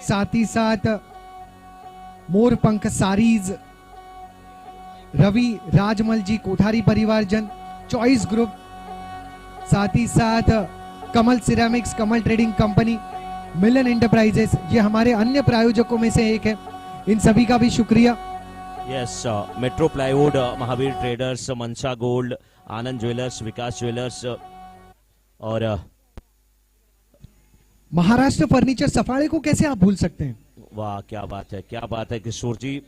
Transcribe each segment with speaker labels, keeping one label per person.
Speaker 1: साथ ही साथ मोरपंख सारीज, रवि राजमल जी, कोठारी परिवारजन, चॉइस ग्रुप, साथ ही साथ कमल सिरेमिक्स, कमल ट्रेडिंग कंपनी, मिलन एंटरप्राइजेस, ये हमारे अन्य प्रायोजकों में से एक है। इन सभी का भी शुक्रिया।
Speaker 2: Yes, metro plywood, Mahavir traders, मंशा गोल्ड, आनंद ज्वेलर्स, विकास ज्वेलर्स और
Speaker 1: महाराष्ट्र फर्नीचर सफाळे को कैसे आप भूल सकते हैं।
Speaker 2: वाह, क्या बात है, क्या बात है किशोर जी,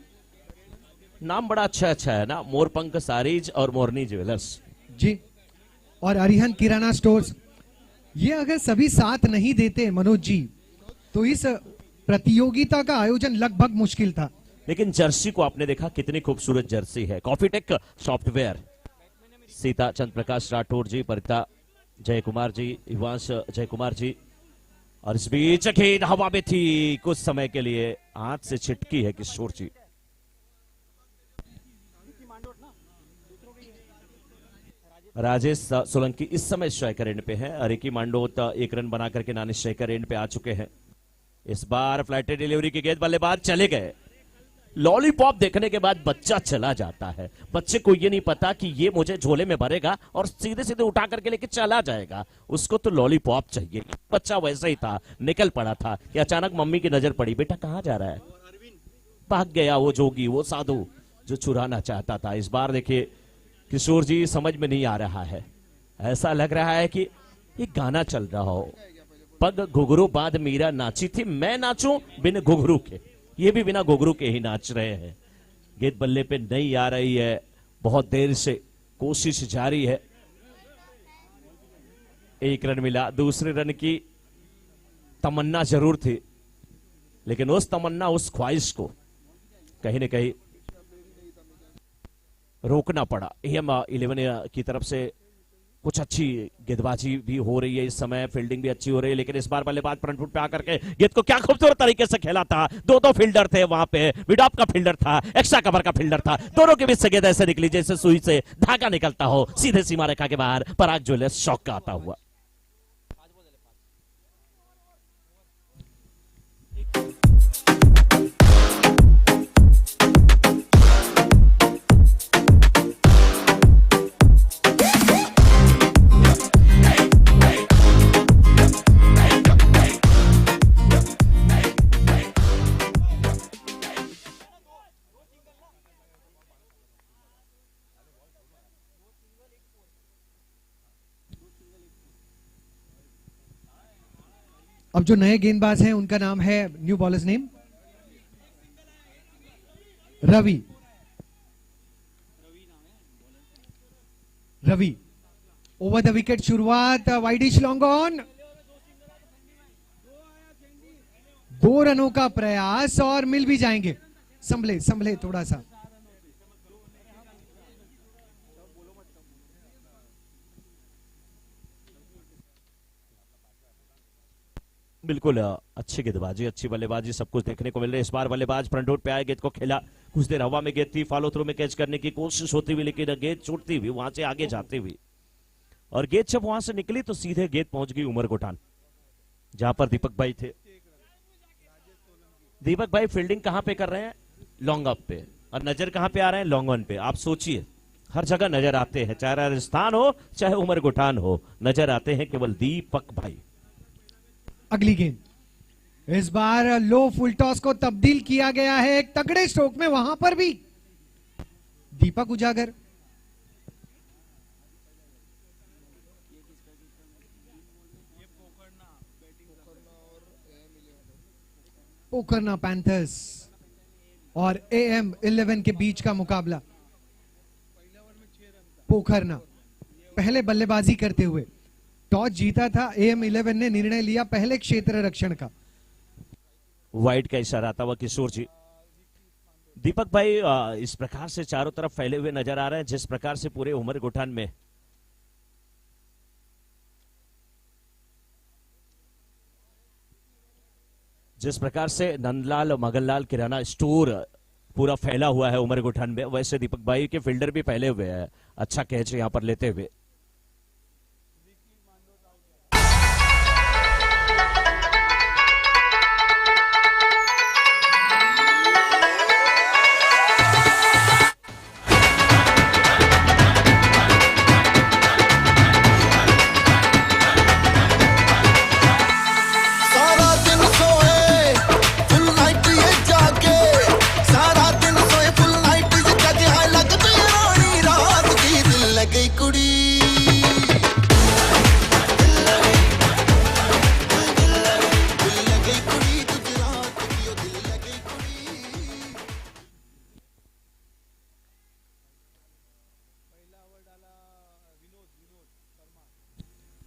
Speaker 2: नाम बड़ा अच्छा है ना, मोरपंख सारीज और मोरनी ज्वेलर्स
Speaker 1: जी। और अरिहंत किराना स्टोर्स, ये अगर सभी साथ नहीं देते मनोज जी तो इस प्रतियोगिता का आयोजन लगभग मुश्किल था।
Speaker 2: लेकिन जर्सी को आपने देखा, कितनी खूबसूरत जर्सी है। कॉफी टेक सॉफ्टवेयर, सीता चंद प्रकाश राठौर जी, परिता जय कुमार जी, युवांश जय कुमार जी। और इस बीच गेंद हवा में थी, कुछ समय के लिए हाथ से छिटकी है किशोर जी। राजेश सोलंकी इस समय स्ट्राइकर एंड पे है। रिकी मांडोत एक रन बना करके नानी स्ट्राइकर एंड पे आ चुके हैं। इस बार फ्लैटेड डिलीवरी की गेंद, बल्लेबाज चले गए। लॉलीपॉप देखने के बाद बच्चा चला जाता है। बच्चे को ये नहीं पता कि ये मुझे झोले में भरेगा और सीधे सीधे उठा करके लेके चला जाएगा, उसको तो लॉलीपॉप चाहिए। बच्चा वैसे ही था, निकल पड़ा था कि अचानक मम्मी की नजर पड़ी, बेटा कहां जा रहा है। भाग गया वो जोगी, वो साधु जो चुराना चाहता था। इस बार देखिए किशोर जी, समझ में नहीं आ रहा है, ऐसा लग रहा है कि ये गाना चल रहा हो, पग घुघरू बाद मीरा नाची थी, मैं नाचूं बिन घुघरू के। ये भी बिना घुघरू के ही नाच रहे हैं। गेंद बल्ले पे नहीं आ रही है, बहुत देर से कोशिश जारी है। एक रन मिला, दूसरे रन की तमन्ना जरूर थी, लेकिन उस तमन्ना, उस ख्वाहिश को कहीं ना कहीं रोकना पड़ा। एम 11 की तरफ से कुछ अच्छी गेंदबाजी भी हो रही है इस समय, फील्डिंग भी अच्छी हो रही है, लेकिन इस बार बल्लेबाज फ्रंट फुट पे आकर के गेंद को क्या खूबसूरत तरीके से खेला था। दो फील्डर थे वहां पे, मिडऑफ का फील्डर था, एक्स्ट्रा कवर का फील्डर था, दोनों के बीच से गेंद ऐसे निकली जैसे सुई से धागा निकलता हो, सीधे सीमा रेखा के बाहर। पराग ज्वेलर्स शॉक का आता हुआ।
Speaker 1: अब जो नए गेंदबाज हैं उनका नाम है, new bowlers name, Ravi. Over the wicket, शुरुआत वाइडिश लॉन्ग ऑन, 2 रनों का प्रयास और मिल भी जाएंगे। संभले थोड़ा सा।
Speaker 2: बिल्कुल अच्छी गेंदबाजी, अच्छी बल्लेबाजी, सब कुछ देखने को मिल रहा है। इस बार बल्लेबाज फ्रंट फुट पे आए, गेंद को खेला, कुछ देर हवा में गेंद थी, फॉलो थ्रू में कैच करने की कोशिश होती हुई, लेकिन गेंद छूटती हुई, वहां से आगे जाती हुई, और गेंद जब वहां से निकली तो सीधे गेंद पहुंच गई उमरकोटान, जहां पर दीपक भाई थे। दीपक भाई फील्डिंग कहां पे कर रहे हैं, लॉन्ग अप पे, और नजर कहां पे आ रहे हैं, लॉन्ग ऑन पे। आप सोचिए, हर जगह नजर आते हैं, चाहे राजस्थान हो चाहे उमरकोटान हो, नजर आते हैं केवल दीपक भाई।
Speaker 1: अगली गेंद, इस बार लो फुल टॉस को तब्दील किया गया है एक तगड़े स्ट्रोक में, वहां पर भी दीपक उजागर। पोखरना पैंथर्स और AM 11 के बीच का मुकाबला। पोखरना पहले बल्लेबाजी करते हुए टॉस जीता था, AM 11 ने निर्णय लिया पहले क्षेत्र रक्षण का।
Speaker 2: वाइड का इशारा था वह किशोर जी। दीपक भाई इस प्रकार से चारों तरफ फैले हुए नजर आ रहे हैं, जिस प्रकार से पूरे उमरकोटान में जिस प्रकार से नंदलाल मगनलाल किराना स्टोर पूरा फैला हुआ है उमरकोटान में, वैसे दीपक भाई के फील्डर भी फैले हुए हैं, अच्छा कैच यहां पर लेते हुए।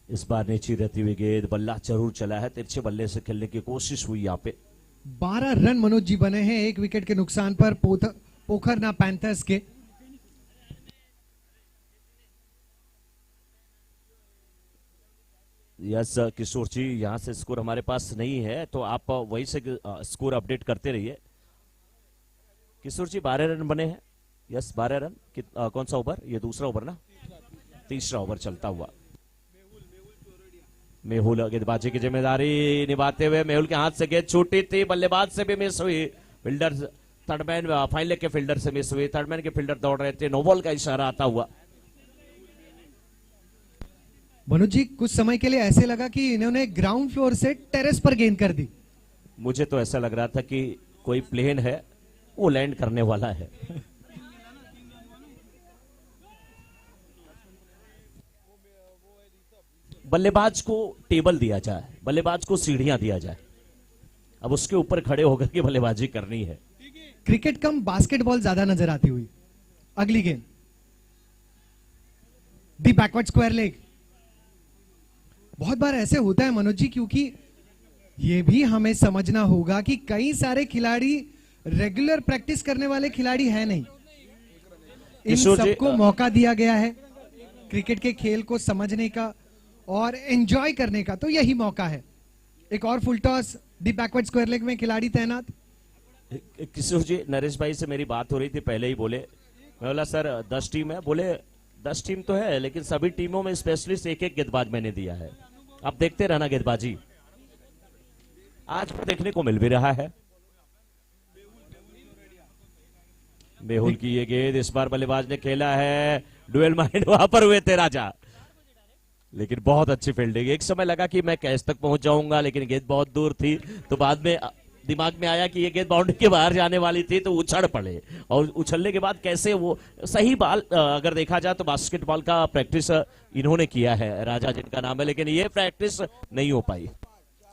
Speaker 2: इस बार नीचे रहती हुई गेंद, बल्ला जरूर चला है, तिरछे बल्ले से खेलने की कोशिश हुई यहाँ पे।
Speaker 1: 12 रन मनोज जी बने हैं एक विकेट के नुकसान पर पोखरना पैंथर्स के।
Speaker 2: यस किशोर जी, यहां से स्कोर हमारे पास नहीं है, तो आप वहीं से स्कोर अपडेट करते रहिए। किशोर जी 12 रन बने हैं। Yes 12 run. कौन सा ओवर? ये दूसरा ओवर ना, तीसरा ओवर चलता हुआ। मेहुल गेंदबाजी की जिम्मेदारी निभाते हुए, मेहुल के हाथ से गेंद छूटी थी, बल्लेबाज से भी मिस हुई, फील्डर थर्डमैन फाइन लेग के फील्डर से मिस हुई, थर्डमैन के फील्डर दौड़ रहे थे, नो बॉल का इशारा आता हुआ।
Speaker 1: मनोज जी कुछ समय के लिए ऐसे लगा कि इन्होंने ग्राउंड फ्लोर से टेरेस पर गेंद कर दी।
Speaker 2: मुझे तो ऐसा लग रहा था कि कोई प्लेन है वो लैंड करने वाला है। बल्लेबाज को टेबल दिया जाए, बल्लेबाज को सीढ़ियां दिया जाए, अब उसके ऊपर खड़े होकर के बल्लेबाजी करनी है।
Speaker 1: क्रिकेट कम बास्केटबॉल ज्यादा नजर आती हुई। अगली गेंद दी बैकवर्ड स्क्वायर लेग। बहुत बार ऐसे होता है मनोज जी, क्योंकि यह भी हमें समझना होगा कि कई सारे खिलाड़ी रेगुलर प्रैक्टिस करने वाले खिलाड़ी है नहीं। इन सबको मौका दिया गया है क्रिकेट के खेल को समझने का और एंजॉय करने का, तो यही मौका है। एक और फुल टॉस दी बैकवर्ड स्क्वायर लेग में खिलाड़ी तैनात।
Speaker 2: किशोर जी, नरेश भाई से मेरी बात हो रही थी, पहले ही बोले, मैं बोला सर 10 टीम है, बोले 10 टीम तो है लेकिन सभी टीमों में स्पेशलिस्ट एक एक गेंदबाज मैंने दिया है, आप देखते रहना गेंदबाजी। आज को देखने को मिल भी रहा है। मेहुल की ये गेंद, इस बार बल्लेबाज ने खेला है, डुएल माइंड वहां पर हुए थे राजा, लेकिन बहुत अच्छी फील्डिंग। एक समय लगा कि मैं कैच तक पहुंच जाऊंगा, लेकिन गेंद बहुत दूर थी, तो बाद में दिमाग में आया कि ये गेंद बाउंड्री के बाहर जाने वाली थी, तो उछल पड़े, और उछलने के बाद कैसे वो सही बॉल, अगर देखा जाए तो बास्केटबॉल का प्रैक्टिस इन्होंने किया है, राजा जिनका नाम है, लेकिन ये प्रैक्टिस नहीं हो पाई।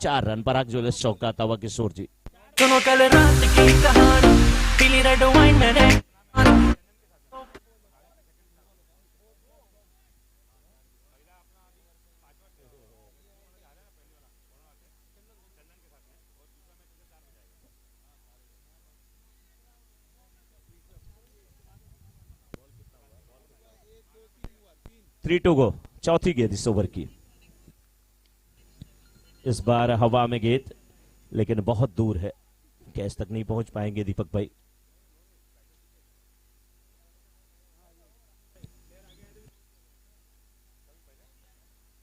Speaker 2: 4 रन पर आग जुलस चौका था हुआ किशोर जी।
Speaker 3: सुनो कल रात की कहानी, पीली रेड वाइन में रेड।
Speaker 2: थ्री टू गो, चौथी गेंद इस ओवर की। इस बार हवा में गेंद, लेकिन बहुत दूर है, कैच तक नहीं पहुंच पाएंगे दीपक भाई।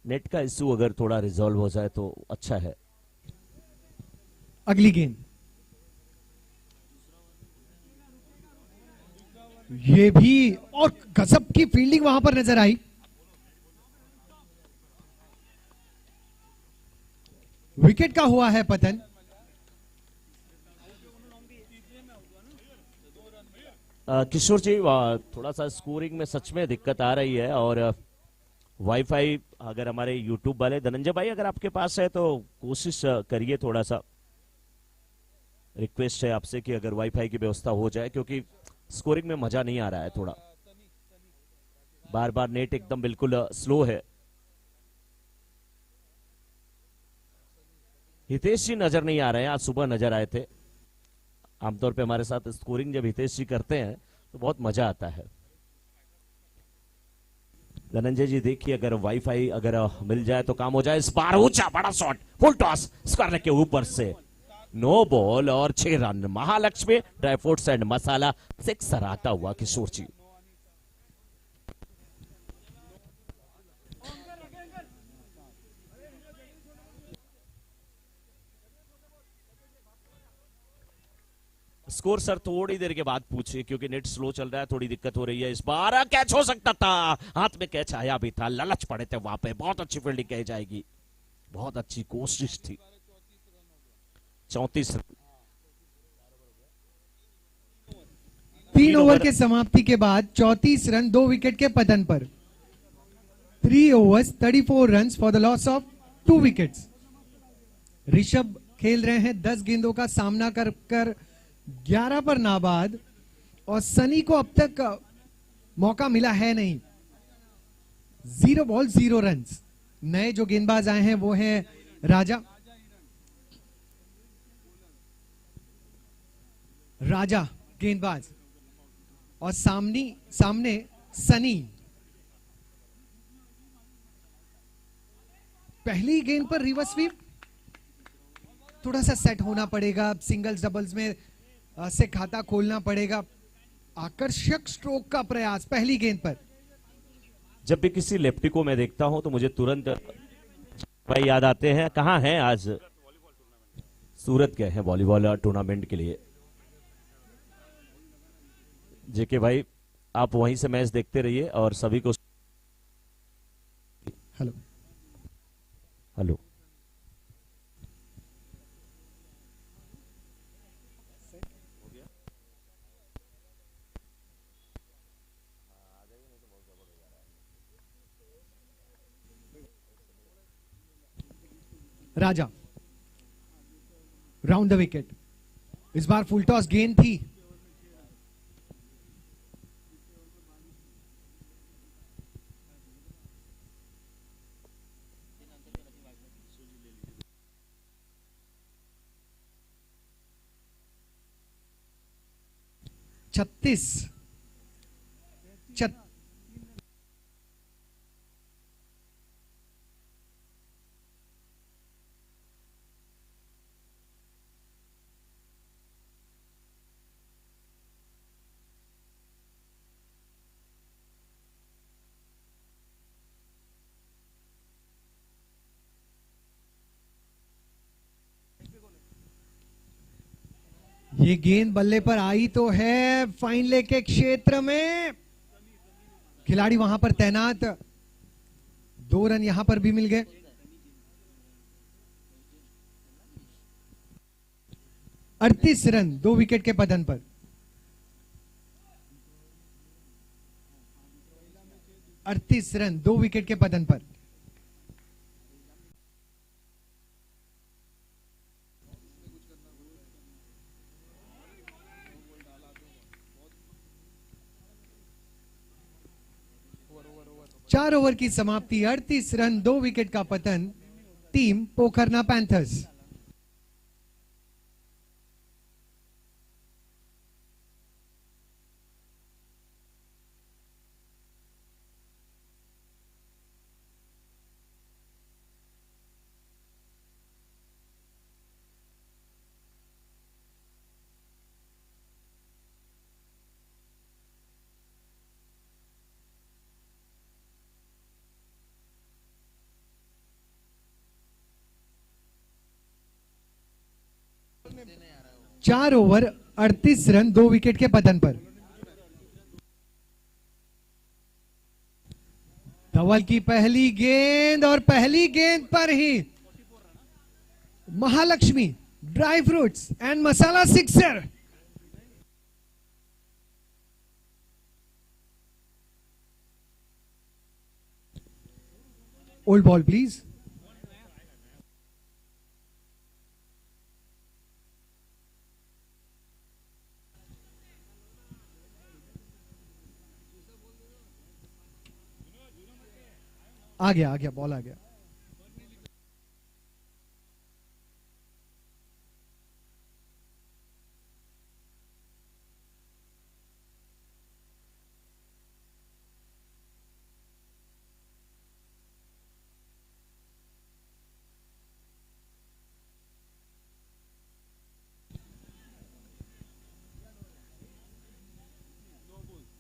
Speaker 2: नेट का इश्यू अगर थोड़ा रिजॉल्व हो जाए तो अच्छा है।
Speaker 1: अगली गेंद, ये भी, और गजब की फील्डिंग वहां पर नजर आई। विकेट का हुआ है पतन।
Speaker 2: किशोर जी, थोड़ा सा स्कोरिंग में सच में दिक्कत आ रही है, और वाईफाई अगर हमारे यूट्यूब वाले धनंजय भाई अगर आपके पास है तो कोशिश करिए, थोड़ा सा रिक्वेस्ट है आपसे कि अगर वाईफाई की व्यवस्था हो जाए, क्योंकि स्कोरिंग में मजा नहीं आ रहा है, थोड़ा बार बार नेट एकदम बिल्कुल स्लो है। हितेश जी नजर नहीं आ रहे हैं, आज सुबह नजर आए थे। आमतौर पे हमारे साथ स्कोरिंग जब हितेश जी करते हैं तो बहुत मजा आता है। धनंजय जी देखिए, अगर वाईफाई अगर मिल जाए तो काम हो जाए। इस बार ऊंचा बड़ा शॉट, फुल टॉस स्क्वायर के ऊपर से, नो बॉल और 6 run. Mahalakshmi dry fruits and masala sixer आता हुआ किशोर जी। स्कोर सर थोड़ी देर के बाद पूछिए, क्योंकि नेट स्लो चल रहा है, थोड़ी दिक्कत हो रही है। इस बार कैच हो सकता था, हाथ में कैच आया भी था, ललच पड़े थे वहां पे। बहुत अच्छी फील्डिंग कही जाएगी, बहुत अच्छी कोशिश थी। 34
Speaker 1: 3 ओवर के समाप्ति के बाद 34 रन 2 विकेट के पतन पर। 3 overs 34 runs for the loss of 2 wickets. Rishabh खेल रहे हैं 10 गेंदों का सामना कर 11 पर नाबाद, और सनी को अब तक मौका मिला है नहीं। 0 बॉल 0 रन्स। नए जो गेंदबाज आए हैं वो हैं राजा गेंदबाज और सामने सनी। पहली गेंद पर रिवर्स स्वीप, थोड़ा सा सेट होना पड़ेगा, सिंगल्स डबल्स में से खाता खोलना पड़ेगा। आकर्षक स्ट्रोक का प्रयास पहली गेंद पर।
Speaker 2: जब भी किसी लेफ्टी को मैं देखता हूं तो मुझे तुरंत भाई याद आते हैं। कहां हैं आज? सूरत गए हैं वॉलीबॉल टूर्नामेंट के लिए। जेके भाई आप वहीं से मैच देखते रहिए और सभी को
Speaker 1: hello
Speaker 2: hello.
Speaker 1: Raja round the wicket. इस बार फुल टॉस गेंद थी। छत्तीस ये गेंद बल्ले पर आई तो है फाइन लेग के क्षेत्र में। खिलाड़ी वहां पर तैनात। 2 रन यहां पर भी मिल गए। अड़तीस रन 2 विकेट के पतन पर। 38 रन 2 विकेट के पतन पर। चार ओवर की समाप्ति। 38 रन 2 विकेट का पतन। Team Pokharna panthers. चार ओवर 38 रन 2 विकेट के पतन पर। धवल की पहली गेंद और पहली गेंद पर ही Mahalakshmi dry fruits and masala sixer. Old ball please. आ गया बॉल आ गया।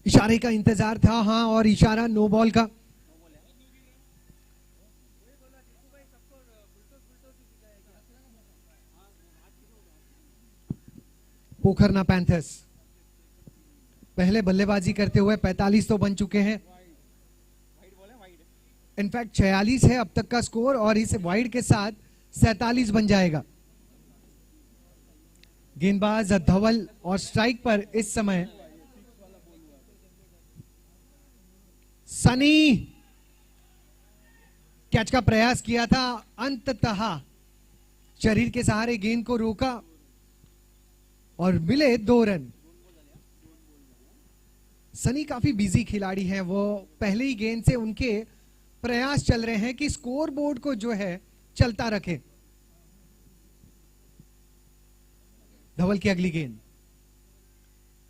Speaker 1: इशारे का इंतजार था। हाँ, और इशारा नो बॉल का। पोखरना पैंथर्स पहले बल्लेबाजी करते हुए 45 तो बन चुके हैं। इनफैक्ट 46 है अब तक का स्कोर और इस वाइड के साथ 47 बन जाएगा। गेंदबाज धवल और स्ट्राइक पर इस समय सनी। कैच का प्रयास किया था, अंततः शरीर के सहारे गेंद को रोका और मिले 2 रन। सनी काफी बिजी खिलाड़ी हैं। वो पहले ही गेंद से उनके प्रयास चल रहे हैं कि स्कोर बोर्ड को जो है चलता रखे। धवल की अगली गेंद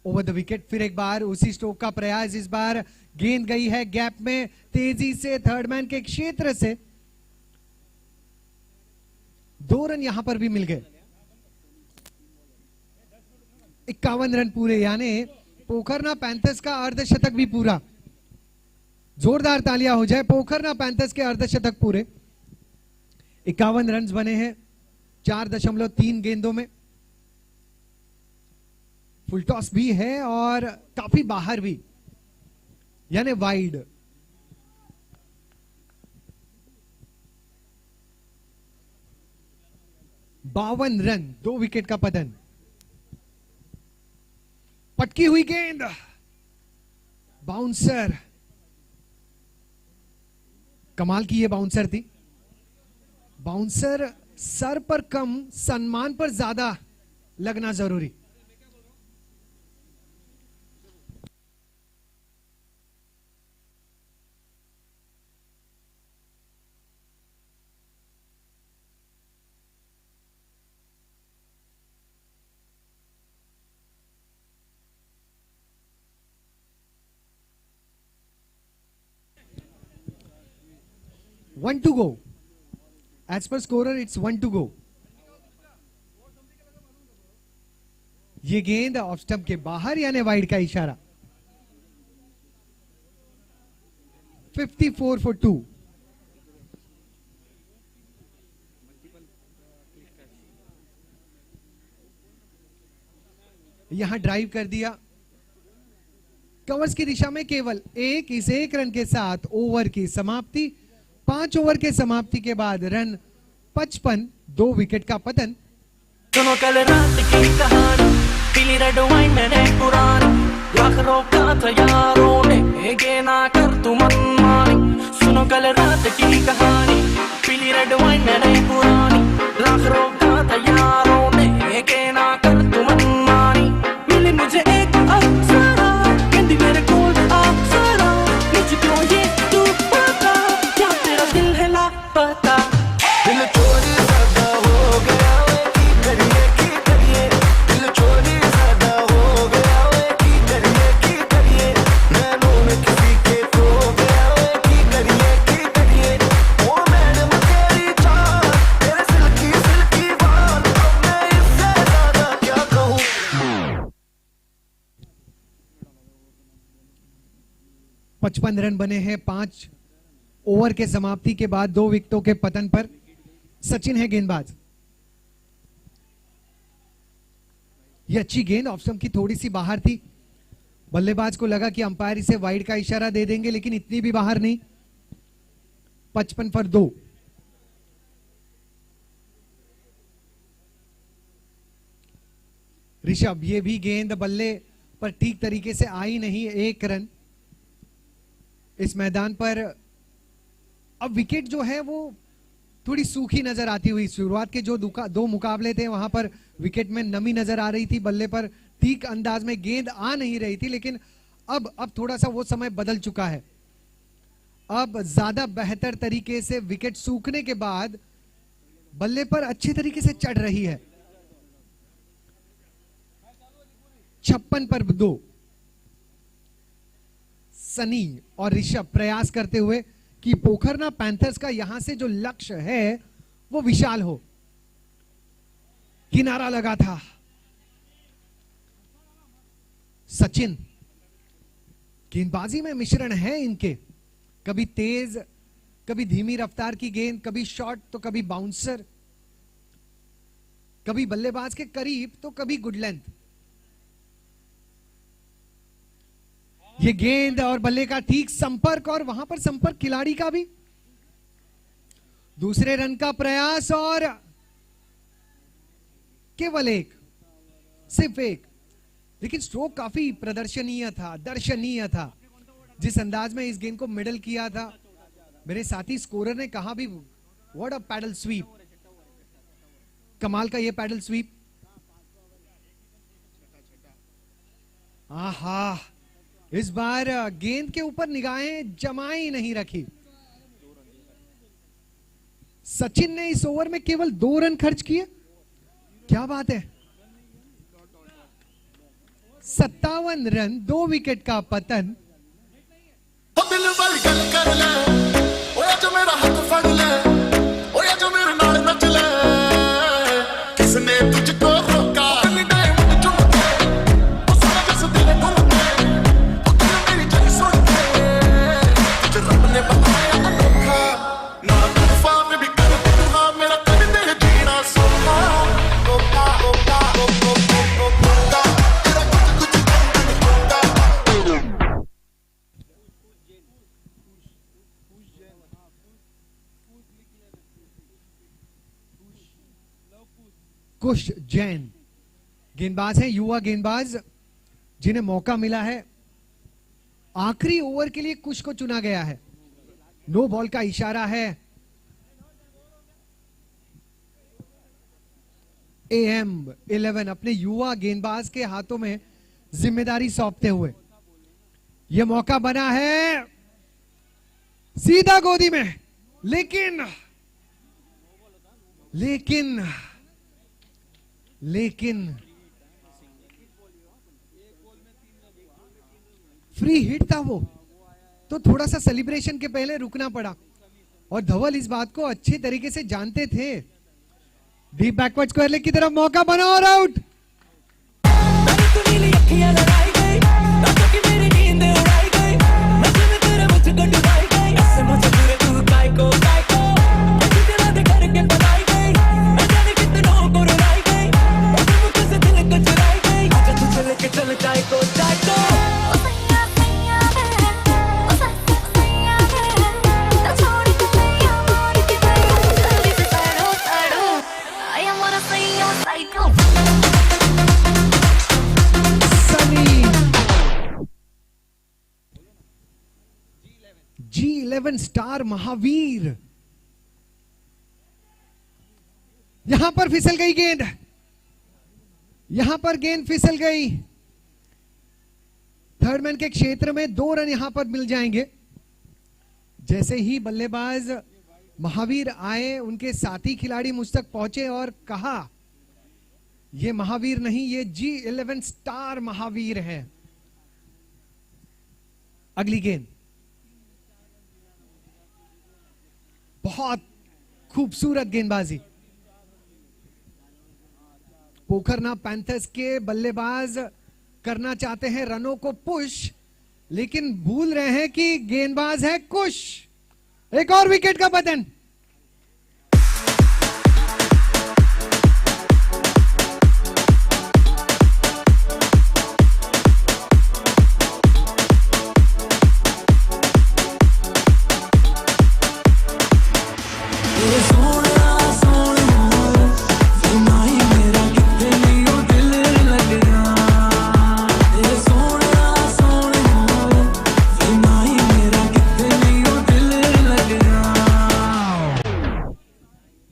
Speaker 1: ओवर द विकेट, फिर एक बार उसी स्ट्रोक का प्रयास। इस बार गेंद गई है गैप में तेजी से थर्ड मैन के क्षेत्र से। 2 रन यहां पर भी मिल गए। 51 रन पूरे, यानी पोखरना पैंथर्स का अर्धशतक भी पूरा। जोरदार तालियां हो जाए पोखरना पैंथर्स के अर्धशतक पूरे। 51 रन बने हैं 4.3 गेंदों में। फुल टॉस भी है और काफी बाहर भी, यानी वाइड। बावन रन, 2 विकेट का पतन। पटकी हुई गेंद, बाउंसर, कमाल की ये बाउंसर थी। बाउंसर सर पर कम, सम्मान पर ज्यादा लगना जरूरी। One to go. As per scorer, it's 1 to go. ये गेंद ऑफ स्टंप के बाहर, यानी वाइड का इशारा। 54 for 2. यहां ड्राइव कर दिया। कवर्स की दिशा में केवल इस 1 रन के साथ ओवर की समाप्ति। 5 ओवर के समाप्ति के बाद रन 55, 2 विकेट का पतन।
Speaker 3: सुनो कल रात की कहानी, पीली रेड वाइन मैंने पुरानी, लाख रोका था यारों ने, ये ना कर तू मनमानी। सुनो कल रात की कहानी, पीली रेड वाइन मैंने पुरानी, लाख रोका था यारों ने, ये ना कर तू मनमानी। मिली मुझे एक अप्सरा, कहती मेरे कोल अप्सरा, मुझको ये तू पता, क्या तेरा दिल है लापता।
Speaker 4: दिल चोरी ज्यादा हो गया वे, की करिए दिल चोरी ज्यादा हो गया वे, की करिए नैनों में किसी के खो गया वे, की करिए ओ मैडम तेरी चाल, तेरे सिल्की बाल, अब मैं इससे ज्यादा क्या कहूँ।
Speaker 1: 55 रन बने हैं 5 ओवर के समाप्ति के बाद 2 विकेटों के पतन पर। सचिन है गेंदबाज। ये अच्छी गेंद ऑफ स्टंप की थोड़ी सी बाहर थी। बल्लेबाज को लगा कि अंपायर इसे वाइड का इशारा दे देंगे, लेकिन इतनी भी बाहर नहीं। 55 पर 2। ऋषभ, ये भी गेंद बल्ले पर ठीक तरीके से आई नहीं। 1 रन। इस मैदान पर अब विकेट जो है वो थोड़ी सूखी नजर आती हुई। शुरुआत के जो 2 मुकाबले थे वहां पर विकेट में नमी नजर आ रही थी, बल्ले पर ठीक अंदाज में गेंद आ नहीं रही थी, लेकिन अब थोड़ा सा वो समय बदल चुका है। अब ज्यादा बेहतर तरीके से विकेट सूखने के बाद बल्ले पर अच्छे तरीके से चढ़ रही है। 56 पर 2। सनी और ऋषभ प्रयास करते हुए कि पोखरना पैंथर्स का यहां से जो लक्ष्य है वो विशाल हो। किनारा लगा था। सचिन, गेंदबाजी में मिश्रण है इनके, कभी तेज कभी धीमी रफ्तार की गेंद, कभी शॉर्ट तो कभी बाउंसर, कभी बल्लेबाज के करीब तो कभी गुड लेंथ। ये गेंद और बल्ले का ठीक संपर्क, और वहां पर संपर्क खिलाड़ी का भी। दूसरे रन का प्रयास और केवल सिर्फ एक, लेकिन स्ट्रोक काफी प्रदर्शनीय था, दर्शनीय था। जिस अंदाज में इस गेंद को मिडल किया था, मेरे साथी स्कोरर ने कहा भी, व्हाट अ पैडल स्वीप। कमाल का ये पैडल स्वीप। आहा, इस बार गेंद के ऊपर निगाहें जमाई नहीं रखी। सचिन ने इस ओवर में केवल 2 रन खर्च किए। क्या बात है, 57 रन, 2 विकेट का पतन।
Speaker 4: ओ दिल वाली गल कर ले, ओए जो मेरा हाथ फड़ ले, ओए जो मेरे नाल नच ले, किसने तुझको रोका? दिल डायमंड चुमके, ओ सोना जैसे दिल धड़के, ओ दिल मेरी जान सुन के, तुझे रब ने बनाया अनोखा, ना तूफान में भी कर तू हाँ मेरा कर दे जीना सोखा, ओका ओका ओका ओका, तेरा कुछ नहीं होगा।
Speaker 1: कुश जैन गेंदबाज हैं, युवा गेंदबाज जिन्हें मौका मिला है। आखिरी ओवर के लिए कुश को चुना गया है। नो बॉल का इशारा है। AM11 अपने युवा गेंदबाज के हाथों में जिम्मेदारी सौंपते हुए यह मौका बना है सीधा गोदी में, लेकिन फ्री हिट था वो, तो थोड़ा सा सेलिब्रेशन के पहले रुकना पड़ा और धवल इस बात को अच्छे तरीके से जानते थे। डीप बैकवर्ड स्क्वायर लेग की तरफ मौका बना और आउट। G11 स्टार महावीर, यहां पर फिसल गई गेंद, यहां पर गेंद फिसल गई। थर्ड मैन के क्षेत्र में 2 रन यहां पर मिल जाएंगे। जैसे ही बल्लेबाज महावीर आए, उनके साथी खिलाड़ी मुझ तक पहुंचे और कहा ये महावीर नहीं, ये G11 स्टार महावीर है। अगली गेंद बहुत खूबसूरत गेंदबाजी। पोखरना पैंथर्स के बल्लेबाज करना चाहते हैं रनों को पुश, लेकिन भूल रहे हैं कि गेंदबाज है कुश। एक और विकेट का पतन।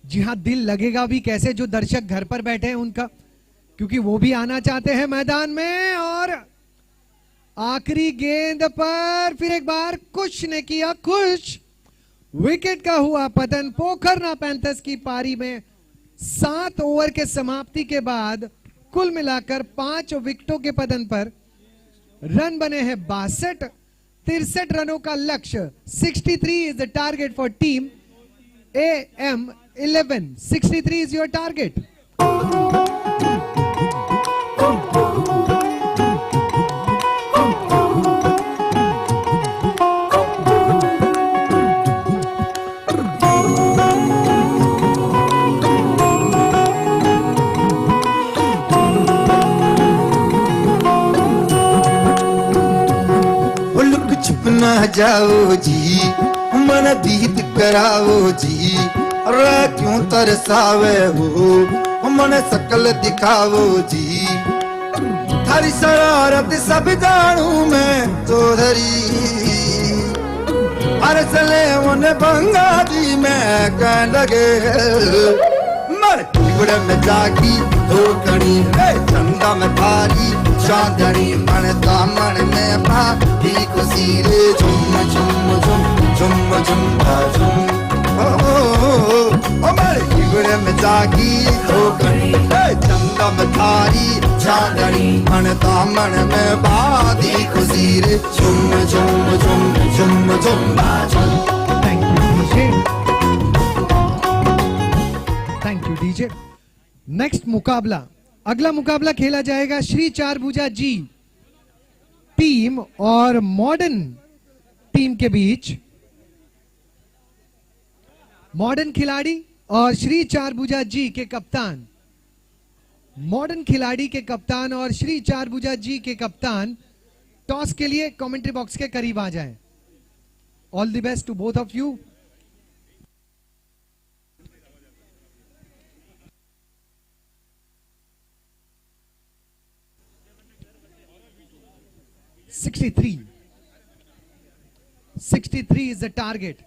Speaker 1: जी हां, दिल लगेगा भी कैसे जो दर्शक घर पर बैठे हैं उनका, क्योंकि वो भी आना चाहते हैं मैदान में। और आखिरी गेंद पर फिर एक बार कुश ने किया खुश। विकेट का हुआ पतन। पोखरना पैंथर्स की पारी में 7 ओवर के समाप्ति के बाद कुल मिलाकर 5 विकेटों के पतन पर रन बने हैं 62। 63 रनों का लक्ष्य, 63 is the target for team AM11। 63 is your target.
Speaker 5: Look छुप ना जाओ जी, मन बीत कराओ जी, रे क्यों तरसावे हो, मन सकल दिखाओ जी। थारी शरारत सब जानू मैं तो धरी, हर सले मन बंगा दी मैं कह लगे। मर टुकड़े में जागी दो कणी, चंदा में थारी चांदनी, मन दामन में भाती खुशी रे। झुम झुम झुम झुम झुम झुम। हमारे जीवन में जागी धोकड़ी चंदम थारी चांदनी मन दामन में बादी खुशी रे झुम झुम झुम झुम झुम बाझुम
Speaker 1: thank you DJ, thank you DJ. Next मुकाबला, अगला मुकाबला खेला जाएगा श्री चारभुजा जी टीम और मॉडर्न टीम के बीच। मॉडर्न खिलाड़ी और श्री चारभुजा जी के कप्तान, मॉडर्न खिलाड़ी के कप्तान और श्री चारभुजा जी के कप्तान टॉस के लिए कमेंट्री बॉक्स के करीब आ जाएं। All the best to both of you. $63 is the target.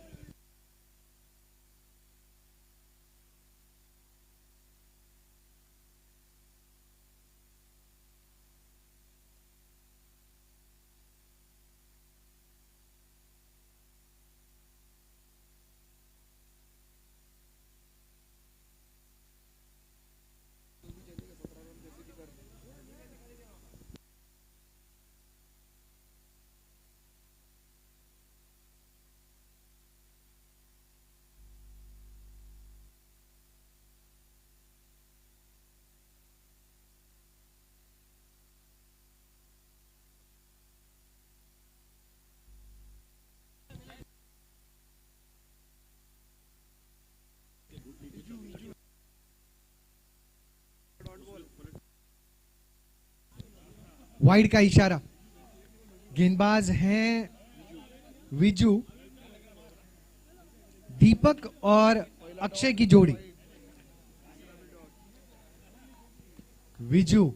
Speaker 1: Wide का इशारा, गेंदबाज हैं विजू, दीपक और अक्षय की जोड़ी। विजू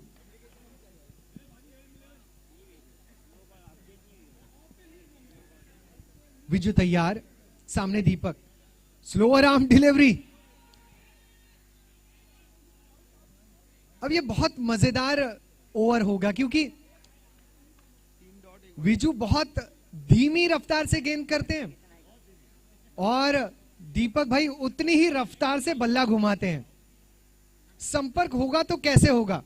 Speaker 1: विजू तैयार, सामने दीपक, स्लोअर आर्म डिलीवरी। अब ये बहुत मजेदार ओवर होगा क्योंकि विजू बहुत धीमी रफ्तार से गेंद करते हैं और दीपक भाई उतनी ही रफ्तार से बल्ला घुमाते हैं। संपर्क होगा तो कैसे होगा?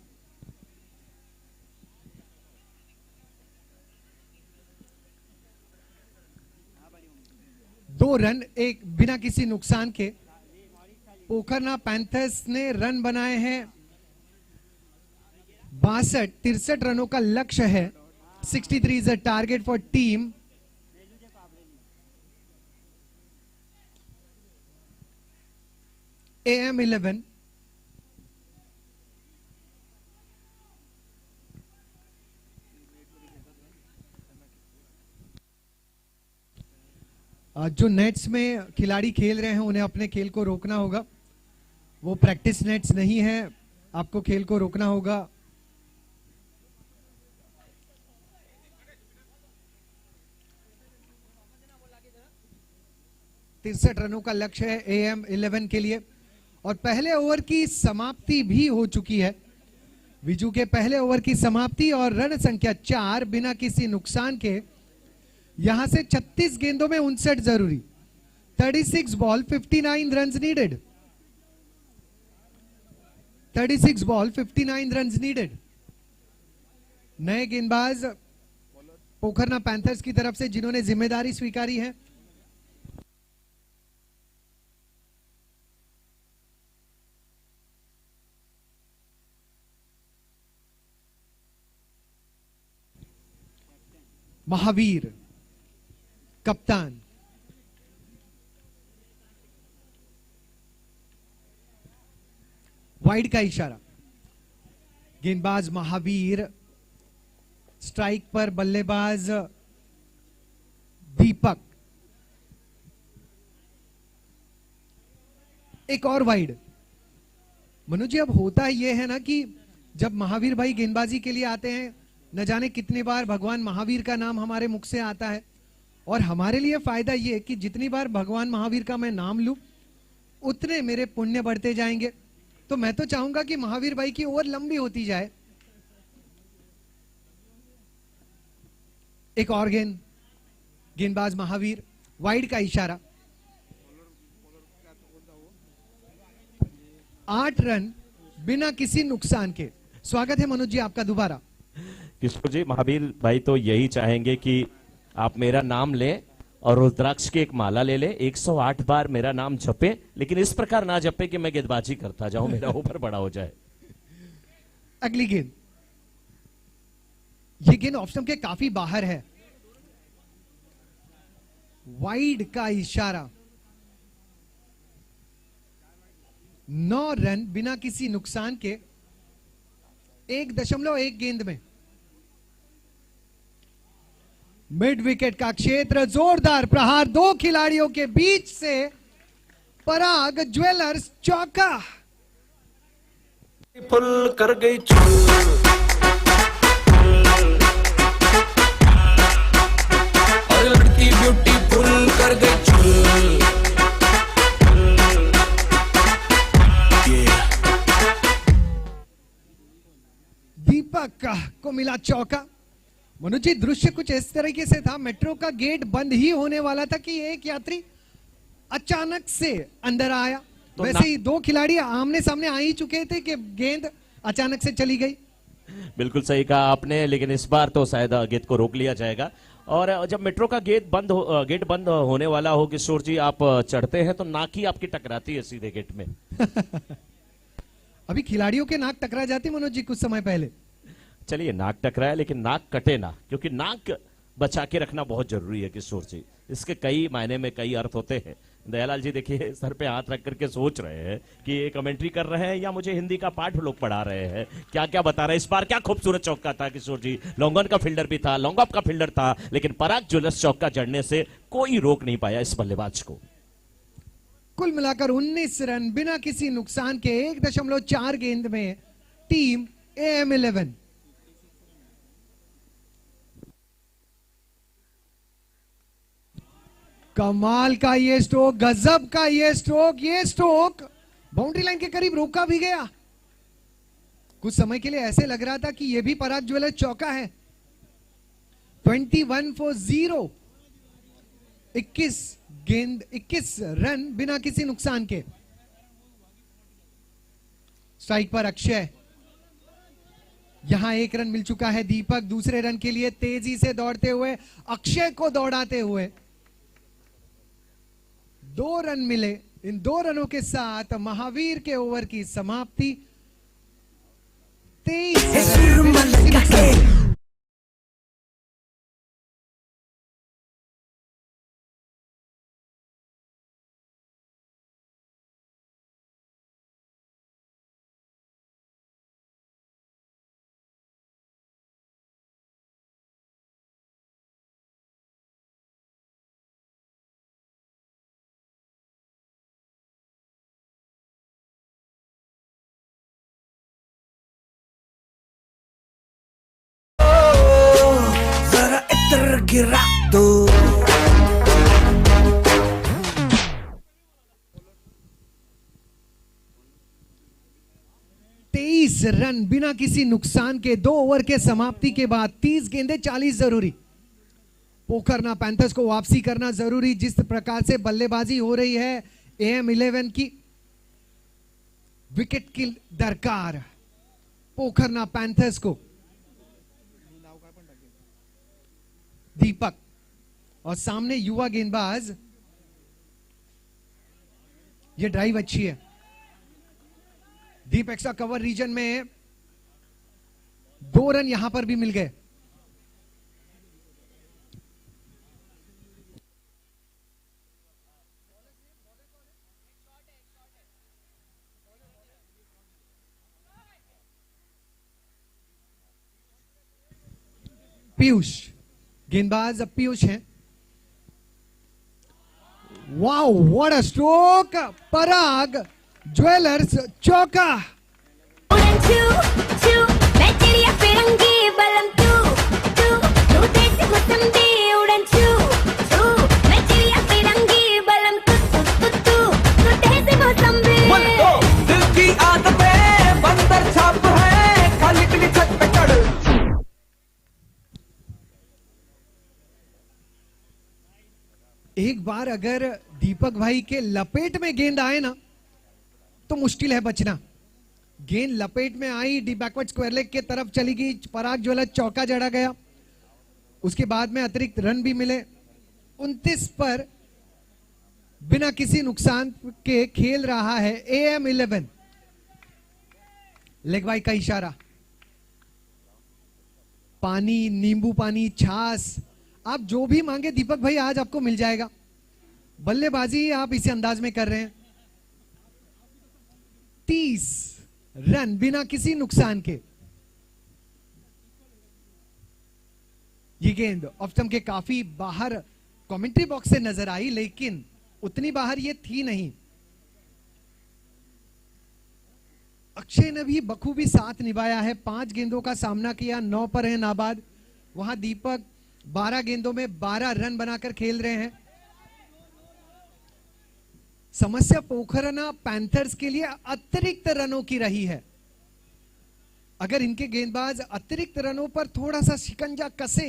Speaker 1: दो रन एक बिना किसी नुकसान के पोखरना पैंथर्स ने रन बनाए हैं 63 रनों का लक्ष्य है। 63 is a target for team. AM11 जो नेट्स में खिलाड़ी खेल रहे हैं उन्हें अपने खेल को रोकना होगा। वो प्रैक्टिस नेट्स नहीं है, आपको खेल को रोकना होगा। तिरसठ रनों का लक्ष्य है AM11 के लिए और पहले ओवर की समाप्ति भी हो चुकी है। विजू के पहले ओवर की समाप्ति और रन संख्या 4 बिना किसी नुकसान के। यहां से 36 गेंदों में 59 जरूरी। 36 ball 59 runs needed. 36 ball 59 runs needed. नए गेंदबाज पोखरना पैंथर्स की तरफ से जिन्होंने जिम्मेदारी स्वीकारी है। महावीर कप्तान, वाइड का इशारा, गेंदबाज महावीर, स्ट्राइक पर बल्लेबाज दीपक। एक और वाइड। मनु जी, अब होता यह है ना कि जब महावीर भाई गेंदबाजी के लिए आते हैं, न जाने कितनी बार भगवान महावीर का नाम हमारे मुख से आता है और हमारे लिए फायदा ये कि जितनी बार भगवान महावीर का मैं नाम लूं उतने मेरे पुण्य बढ़ते जाएंगे। तो मैं तो चाहूंगा कि महावीर भाई की ओवर लंबी होती जाए। एक और गेंद, गेंदबाज महावीर, वाइड का इशारा। 8 रन बिना किसी नुकसान के। स्वागत है मनोज जी आपका दोबारा।
Speaker 2: किशोर जी, महावीर भाई तो यही चाहेंगे कि आप मेरा नाम लें और रुद्राक्ष की एक माला ले लें, 108 बार मेरा नाम जपे, लेकिन इस प्रकार ना जपे कि मैं गेंदबाजी करता जाऊं, मेरा ओवर बड़ा हो जाए।
Speaker 1: अगली गेंद, ये गेंद ऑफ स्टंप के काफी बाहर है, वाइड का इशारा। 9 रन बिना किसी नुकसान के 1.1 गेंद में। मिड विकेट का क्षेत्र, जोरदार प्रहार, 2 खिलाड़ियों के बीच से पराग ज्वेलर्स चौका।
Speaker 3: फुल कर गई चुल, और लड़की ब्यूटीफुल कर गई चुल।
Speaker 1: दीपक को मिला चौका। मनोज जी, दृश्य कुछ इस तरीके से था, मेट्रो का गेट बंद ही होने वाला था कि एक यात्री अचानक से अंदर आया।
Speaker 2: तो
Speaker 1: वैसे ही 2 खिलाड़ी आमने सामने आ ही चुके थे कि गेंद अचानक से चली गई।
Speaker 2: बिल्कुल सही कहा आपने, लेकिन इस बार तो शायद गेंद को रोक लिया जाएगा। और जब मेट्रो का गेट बंद होने वाला हो किशोर जी, आप चढ़ते हैं तो नाक ही आपकी टकराती है सीधे गेट में।
Speaker 1: अभी खिलाड़ियों के नाक टकरा जाती मनोज जी कुछ समय पहले।
Speaker 2: चलिए, नाक टकराए लेकिन नाक कटे ना, क्योंकि नाक बचा के रखना बहुत जरूरी है किशोर जी। इसके कई मायने में कई अर्थ होते हैं। दयालाल जी देखिए, सर पे हाथ रख करके सोच रहे हैं कि ये कमेंट्री कर रहे हैं या मुझे हिंदी का पाठ लोग पढ़ा रहे हैं, क्या क्या बता रहे हैं। इस बार क्या खूबसूरत चौका था किशोर जी, लॉन्ग ऑन का फील्डर भी था, लॉन्ग ऑफ का फील्डर था, लेकिन पराग ज्वेलर्स चौका जड़ने से कोई रोक नहीं पाया इस बल्लेबाज को।
Speaker 1: कुल मिलाकर 19 रन बिना किसी नुकसान के 1.4 गेंद में टीम AM11। कमाल का ये स्ट्रोक, गजब का ये स्ट्रोक बाउंड्री लाइन के करीब रोका भी गया। कुछ समय के लिए ऐसे लग रहा था कि ये भी पराग ज्वेलर्स चौका है। 21 for 0, 21 रन बिना किसी नुकसान के। स्ट्राइक पर अक्षय, यहां 1 रन मिल चुका है। दीपक दूसरे रन के लिए तेजी से दौड़ते हुए अक्षय को दौड़ाते हुए 2 रन मिले। इन 2 रनों के साथ महावीर के ओवर की समाप्ति। 23
Speaker 4: जरा इतर गिरा दो।
Speaker 1: 23 रन बिना किसी नुकसान के 2 ओवर के समाप्ति के बाद 30 गेंदें 40 जरूरी। पोखरना पैंथर्स को वापसी करना जरूरी। जिस प्रकार से बल्लेबाजी हो रही है AM11 की, विकेट की दरकार पोखरना पैंथर्स को। दीपक और सामने युवा गेंदबाज, ये ड्राइव अच्छी है। डीप एक्स्ट्रा कवर रीजन में 2 रन यहां पर भी मिल गए। पीयूष, गेंदबाज अब पीयूष हैं। Wow, what a stroke! Parag jewellers चौका।
Speaker 6: उड़न छू छू मैं चिड़िया फिरंगी बलम तू तू तू देसी मौसमी उड़न छू छू मैं चिड़िया फिरंगी बलम तू तू तू तू देसी मौसमी।
Speaker 3: मन तो दिल की आदत है, बंदर छाप है, खाली पीली छत पे चढ़।
Speaker 1: एक बार अगर दीपक भाई के लपेट में गेंद आए ना तो मुश्किल है बचना। गेंद लपेट में आई, डी बैकवर्ड स्क्वायर लेग के तरफ चली गई, पराग ज्वेलर्स चौका जड़ा गया। उसके बाद में अतिरिक्त रन भी मिले। 29 पर बिना किसी नुकसान के खेल रहा है AM11। लेग बाई का इशारा। पानी, नींबू पानी, छाछ, आप जो भी मांगे दीपक भाई आज आपको मिल जाएगा। बल्लेबाजी आप इसी अंदाज में कर रहे हैं। 30 रन बिना किसी नुकसान के। ये गेंद ऑफ स्टंप के काफी बाहर कमेंट्री बॉक्स से नजर आई, लेकिन उतनी बाहर ये थी नहीं। अक्षय ने भी बखूबी साथ निभाया है। 5 गेंदों का सामना किया, 9 पर है नाबाद। वहां दीपक 12 गेंदों में 12 रन बनाकर खेल रहे हैं। समस्या पोखरना पैंथर्स के लिए अतिरिक्त रनों की रही है। अगर इनके गेंदबाज अतिरिक्त रनों पर थोड़ा सा शिकंजा कसे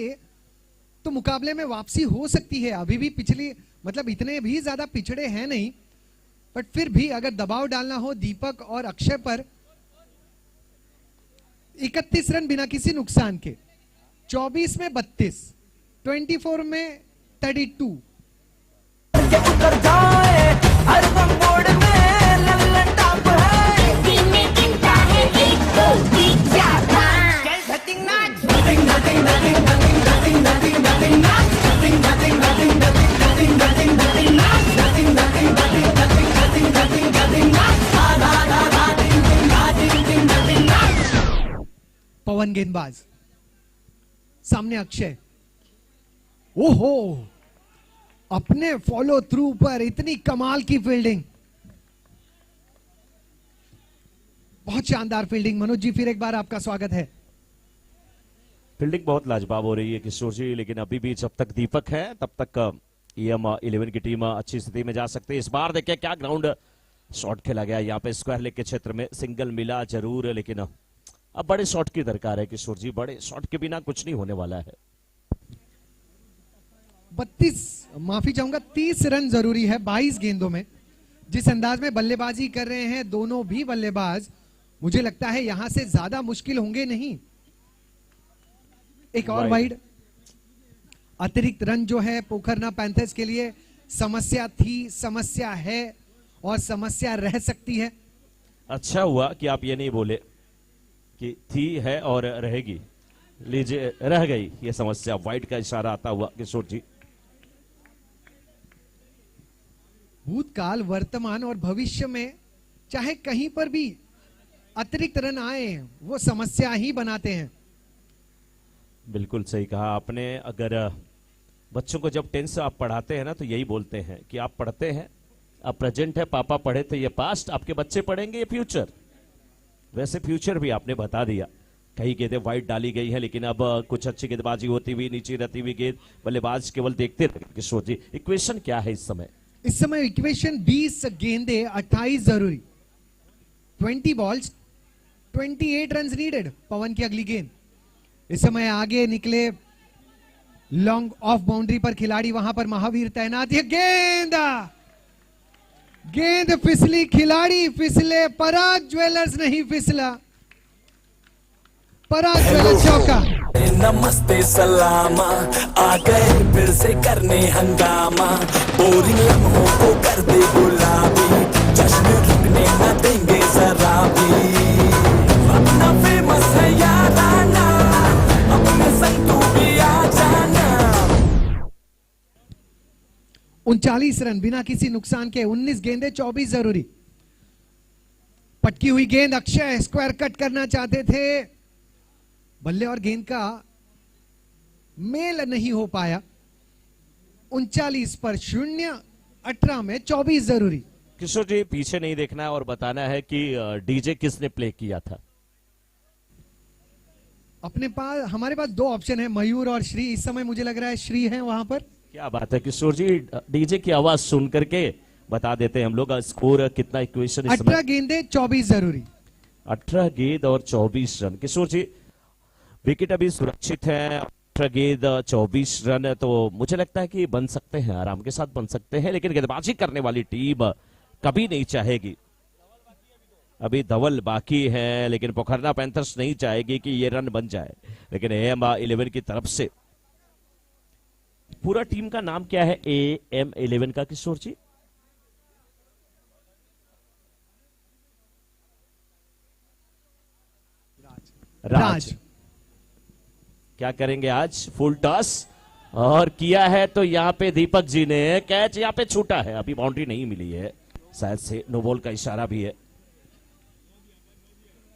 Speaker 1: तो मुकाबले में वापसी हो सकती है। अभी भी पिछली मतलब इतने भी ज्यादा पिछड़े हैं नहीं, बट फिर भी अगर दबाव डालना हो दीपक और अक्षय पर। 31 रन बिना किसी नुकसान के। 24 में 32, 24 में 32।
Speaker 3: उतर जाए हर दम मोड़ में लल्लन टॉप है।
Speaker 6: दिन में गिनता है 1 2 3 4 5।
Speaker 3: चल धतिंग नाच धतिंग धतिंग धतिंग धतिंग धतिंग धतिंग धतिंग नाच धतिंग धतिंग धतिंग धतिंग धतिंग धतिंग धतिंग नाच धतिंग धतिंग धतिंग धतिंग धतिंग धतिंग धतिंग नाच धा धा धा धा टिंग टिंग धा टिंग टिंग धतिंग नाच।
Speaker 1: पवन गेंदबाज, सामने अक्षय। ओहो, अपने फॉलो थ्रू पर इतनी कमाल की फील्डिंग, बहुत शानदार फील्डिंग। मनोज जी फिर एक बार आपका स्वागत है।
Speaker 2: फील्डिंग बहुत लाजवाब हो रही है किशोर जी, लेकिन अभी भी जब तक दीपक है तब तक AM11 की टीम अच्छी स्थिति में जा सकती है। इस बार देखिए क्या ग्राउंड शॉट खेला गया यहाँ पे स्क्वायर लेग के क्षेत्र में। सिंगल मिला जरूर, लेकिन अब बड़े शॉट की दरकार है किशोर जी। बड़े शॉट के बिना कुछ नहीं होने वाला है।
Speaker 1: 30 रन जरूरी है 22 गेंदों में। जिस अंदाज में बल्लेबाजी कर रहे हैं दोनों भी बल्लेबाज, मुझे लगता है यहां से ज्यादा मुश्किल होंगे नहीं। एक और वाइड। अतिरिक्त रन जो है पोखरना पैंथर्स के लिए समस्या थी, समस्या है और समस्या रह सकती है।
Speaker 2: अच्छा हुआ कि आप ये नहीं बोले कि थी, है और रहेगी। लीजिए, रह गई ये समस्या। वाइड का इशारा आता हुआ किशोर जी।
Speaker 1: भूतकाल, वर्तमान और भविष्य में चाहे कहीं पर भी अतिरिक्त रन आए वो समस्या ही बनाते हैं।
Speaker 2: बिल्कुल सही कहा आपने। अगर बच्चों को जब टेंस आप पढ़ाते हैं ना तो यही बोलते हैं कि आप पढ़ते हैं, अब प्रेजेंट है, पापा पढ़े थे ये पास्ट, आपके बच्चे पढ़ेंगे ये फ्यूचर। वैसे फ्यूचर भी आपने बता दिया। कई गेंदें वाइड डाली गई है, लेकिन अब कुछ अच्छी गेंदबाजी होती हुई, नीचे रहती हुई गेंद, बल्लेबाज केवल देखते रहे। किशोर जी, इक्वेशन क्या है इस समय?
Speaker 1: इस समय इक्वेशन 20 गेंदे 28 जरूरी। 20 बॉल्स 28 रन नीडेड। पवन की अगली गेंद। इस समय आगे निकले, लॉन्ग ऑफ बाउंड्री पर खिलाड़ी, वहां पर महावीर तैनात है। गेंद फिसली, खिलाड़ी फिसले, पराग ज्वेलर्स नहीं फिसला। पराग ज्वेलर्स चौका।
Speaker 3: नमस्ते सलामा, आ गए फिर से करने हंगामा। बोरिंग लम्हों को कर दे गुलाबी, जश्न रुकने न देंगे जरा भी। अपना फेमस है याराना, अपने संग तू भी आ जाना।
Speaker 1: 39 रन बिना किसी नुकसान के। 19 गेंदे 24 जरूरी। पटकी हुई गेंद, अक्षय स्क्वायर कट करना चाहते थे, बल्ले और गेंद का मेल नहीं हो पाया। 39 पर 0, 18 में 24 जरूरी।
Speaker 2: किशोर जी, पीछे नहीं देखना है और बताना है कि डीजे किसने प्ले किया था।
Speaker 1: अपने पास, हमारे पास 2 ऑप्शन है, मयूर और श्री। इस समय मुझे लग रहा है श्री है वहां पर।
Speaker 2: क्या बात है किशोर जी, डीजे की आवाज सुन करके बता देते हैं हम लोग स्कोर कितना। इक्वेशन
Speaker 1: 18 गेंदे 24 जरूरी।
Speaker 2: 18 गेंद और 24 रन। किशोर जी, विकेट अभी सुरक्षित है। 18 गेंद 24 रन, तो मुझे लगता है कि बन सकते हैं, आराम के साथ बन सकते हैं। लेकिन गेंदबाजी करने वाली टीम कभी नहीं चाहेगी अभी धवल बाकी है, लेकिन पोखरना पैंथर्स नहीं चाहेगी कि ये रन बन जाए, लेकिन AM11 की तरफ से। पूरा टीम का नाम क्या है AM11 का किशोर जी? राज। क्या करेंगे आज? फुल टॉस और किया है, तो यहां पे दीपक जी ने कैच यहां पे छूटा है, अभी बाउंड्री नहीं मिली है, शायद से नो बॉल का इशारा भी है।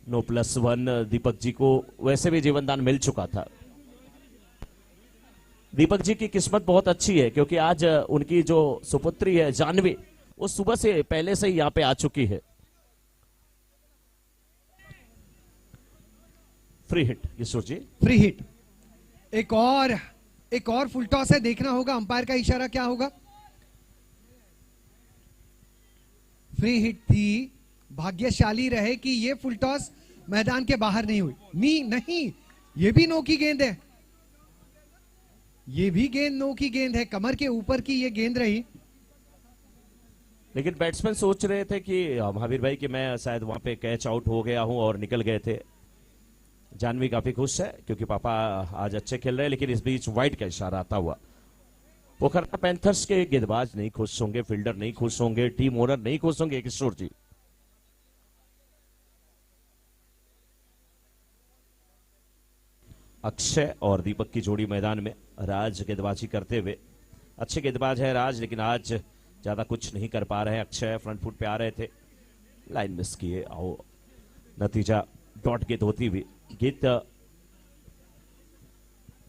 Speaker 2: No+1 दीपक जी को वैसे भी जीवनदान मिल चुका था। दीपक जी की किस्मत बहुत अच्छी है, क्योंकि आज उनकी जो सुपुत्री है जानवी, वो सुबह से पहले से ही यहां पे आ चुकी है। Free hit Kishore ji.
Speaker 1: Free hit. एक और फुल टॉस है, देखना होगा अंपायर का इशारा क्या होगा। फ्री हिट थी, भाग्यशाली रहे कि ये फुल टॉस मैदान के बाहर नहीं हुई। नहीं, ये भी नो की गेंद है, ये भी गेंद नो की गेंद है, कमर के ऊपर की ये गेंद रही।
Speaker 2: लेकिन बैट्समैन सोच रहे थे कि महावीर भाई कि मैं शायद वहां पे कैच आउट हो गया हूं और निकल गए थे। जानवी काफी खुश है क्योंकि पापा आज अच्छे खेल रहे हैं, लेकिन इस बीच वाइड का इशारा आता हुआ। पोखरना पैंथर्स के गेंदबाज नहीं खुश होंगे, फील्डर नहीं खुश होंगे, टीम ओनर नहीं खुश होंगे किशोर जी। अक्षय और दीपक की जोड़ी मैदान में, राज गेंदबाजी करते हुए। अच्छे गेंदबाज है राज, लेकिन आज ज्यादा कुछ नहीं कर पा रहे हैं। अक्षय फ्रंट फुट पे आ रहे थे, लाइन मिस किए, आओ नतीजा डॉट गेंद होती हुई। गेंद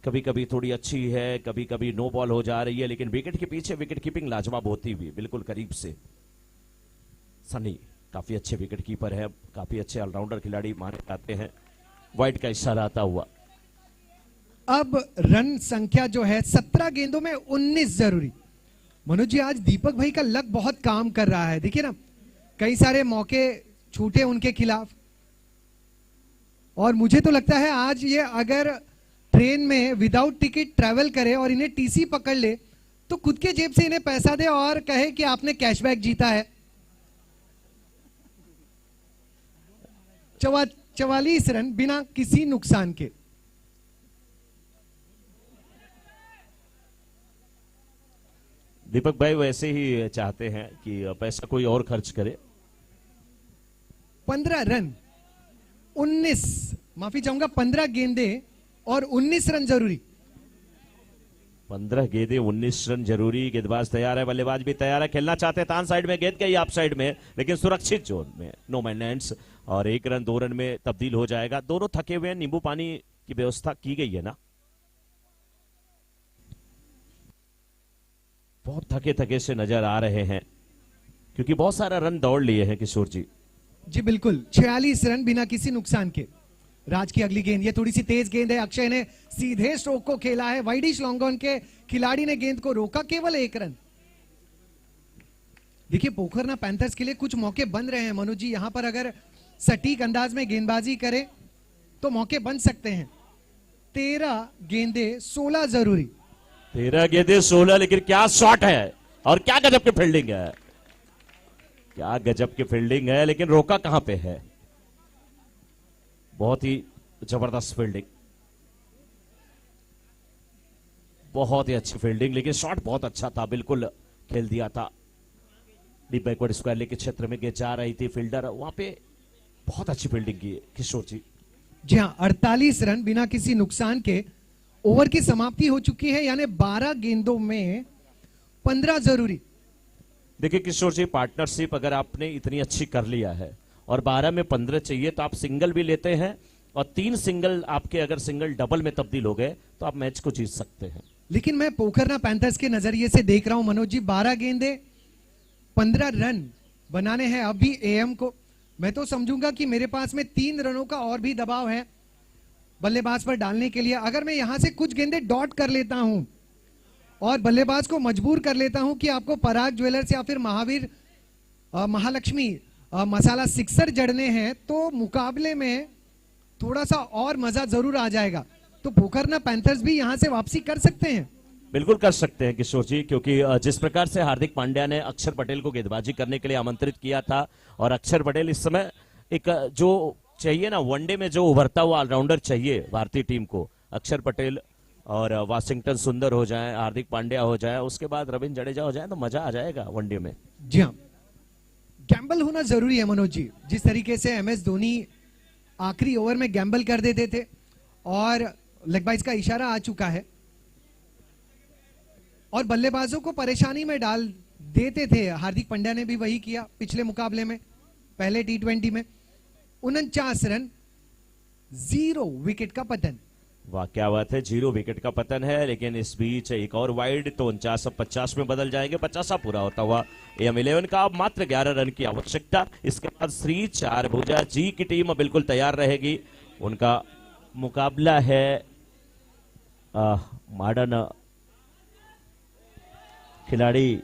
Speaker 2: कभी कभी थोड़ी अच्छी है, कभी कभी नो बॉल हो जा रही है, लेकिन विकेट के पीछे विकेट कीपिंग लाजवाब होती हुई, बिल्कुल करीब से। सनी काफी अच्छे विकेट कीपर है, काफी अच्छे ऑलराउंडर खिलाड़ी माने जाते हैं। वाइड का इशारा आता हुआ।
Speaker 1: अब रन संख्या जो है 17 गेंदों में 19 जरूरी। मनोज जी, आज दीपक भाई का लक बहुत काम कर रहा है, देखिए ना, कई सारे मौके छूटे उनके खिलाफ। और मुझे तो लगता है आज ये अगर ट्रेन में विदाउट टिकट ट्रैवल करे और इन्हें टीसी पकड़ ले, तो खुद के जेब से इन्हें पैसा दे और कहे कि आपने कैशबैक जीता है। 44 रन बिना किसी नुकसान के।
Speaker 2: दीपक भाई वैसे ही चाहते हैं कि पैसा कोई और खर्च करे।
Speaker 1: 15 रन 19, माफी चाहूंगा, 15 गेंदे और 19 रन जरूरी।
Speaker 2: 15 गेंदे 19 रन जरूरी। गेंदबाज तैयार है, बल्लेबाज भी तैयार है, खेलना चाहते हैं तान साइड में, गेंद गई आप साइड में, लेकिन सुरक्षित जोन में, नो मेंटेनेंस, और 1 रन 2 रन में तब्दील हो जाएगा। दोनों थके हुए हैं, नींबू पानी की व्यवस्था की गई है ना, बहुत थके थके से नजर आ रहे हैं, क्योंकि बहुत सारा रन दौड़ लिए हैं किशोर जी।
Speaker 1: जी बिल्कुल, 46 रन बिना किसी नुकसान के। राज की अगली गेंद, ये थोड़ी सी तेज गेंद है, अक्षय ने सीधे स्ट्रोक को खेला है, वाइडिश लॉन्ग ऑन के खिलाड़ी ने गेंद को रोका, केवल 1 रन। देखिए, पोखरना पैंथर्स के लिए कुछ मौके बन रहे हैं मनोज जी, यहां पर अगर सटीक अंदाज में गेंदबाजी करे तो मौके बन सकते हैं। 13 गेंदे 16 जरूरी।
Speaker 2: 13 गेंदे 16, लेकिन क्या शॉट है और क्या गजब की फील्डिंग है, क्या गजब की फील्डिंग है, लेकिन रोका कहां पे है। बहुत ही जबरदस्त फील्डिंग, बहुत ही अच्छी फील्डिंग, लेकिन शॉट बहुत अच्छा था, बिल्कुल खेल दिया था। डीप बैकवर्ड स्क्वायर लेग के क्षेत्र में गेंद जा रही थी, फील्डर वहां पे बहुत अच्छी फील्डिंग की है किशोर जी।
Speaker 1: जी हाँ, 48 रन बिना किसी नुकसान के। ओवर की समाप्ति हो चुकी है, यानी 12 गेंदों में 15 जरूरी।
Speaker 2: देखिए किशोर जी, पार्टनरशिप अगर आपने इतनी अच्छी कर लिया है और 12 में 15 चाहिए, तो आप सिंगल भी लेते हैं, और 3 सिंगल आपके अगर सिंगल डबल में तब्दील हो गए तो आप मैच को जीत सकते हैं।
Speaker 1: लेकिन मैं पोखरना पैंथर्स के नजरिए से देख रहा हूं मनोज जी, 12 गेंदे 15 रन बनाने हैं अभी एएम को। मैं तो समझूंगा कि मेरे पास में 3 रनों का और भी दबाव है बल्लेबाज पर डालने के लिए। अगर मैं यहां से कुछ गेंदे डॉट कर लेता हूं और बल्लेबाज को मजबूर कर लेता हूं कि आपको पराग ज्वेलर्स या फिर महालक्ष्मी मसाला सिक्सर जड़ने हैं, तो मुकाबले में थोड़ा सा और मजा जरूर आ जाएगा। तो पोखरना पैंथर्स भी यहां से वापसी कर सकते हैं।
Speaker 2: बिल्कुल कर सकते हैं किशोर जी, क्योंकि जिस प्रकार से हार्दिक पांड्या ने अक्षर पटेल को गेंदबाजी करने के लिए आमंत्रित किया था, और अक्षर पटेल इस समय एक जो चाहिए ना वनडे में जो उभरता हुआ ऑलराउंडर चाहिए भारतीय टीम को, अक्षर पटेल और वाशिंगटन सुंदर हो जाए, हार्दिक पांड्या हो जाए, उसके बाद रविंद्र जडेजा हो जाए तो मजा आ जाएगा वनडे में।
Speaker 1: जी हाँ, गैम्बल होना जरूरी है मनोज जी। जिस तरीके से एमएस धोनी आखिरी ओवर में गैम्बल कर देते थे और लेग बाइज का इशारा आ चुका है और बल्लेबाजों को परेशानी में डाल देते थे। हार्दिक पांड्या ने भी वही किया पिछले मुकाबले में, पहले T20 में 49 रन, 0 विकेट का पतन।
Speaker 2: वाह क्या बात है, 0 विकेट का पतन है। लेकिन इस बीच एक और वाइड तो 49 अब 50 में बदल जाएंगे। 50 पूरा होता हुआ AM11 का अब मात्र 11 रन की आवश्यकता। इसके बाद श्री चारभुजा जी की टीम बिल्कुल तैयार रहेगी। उनका मुकाबला है मॉडर्न खिलाड़ी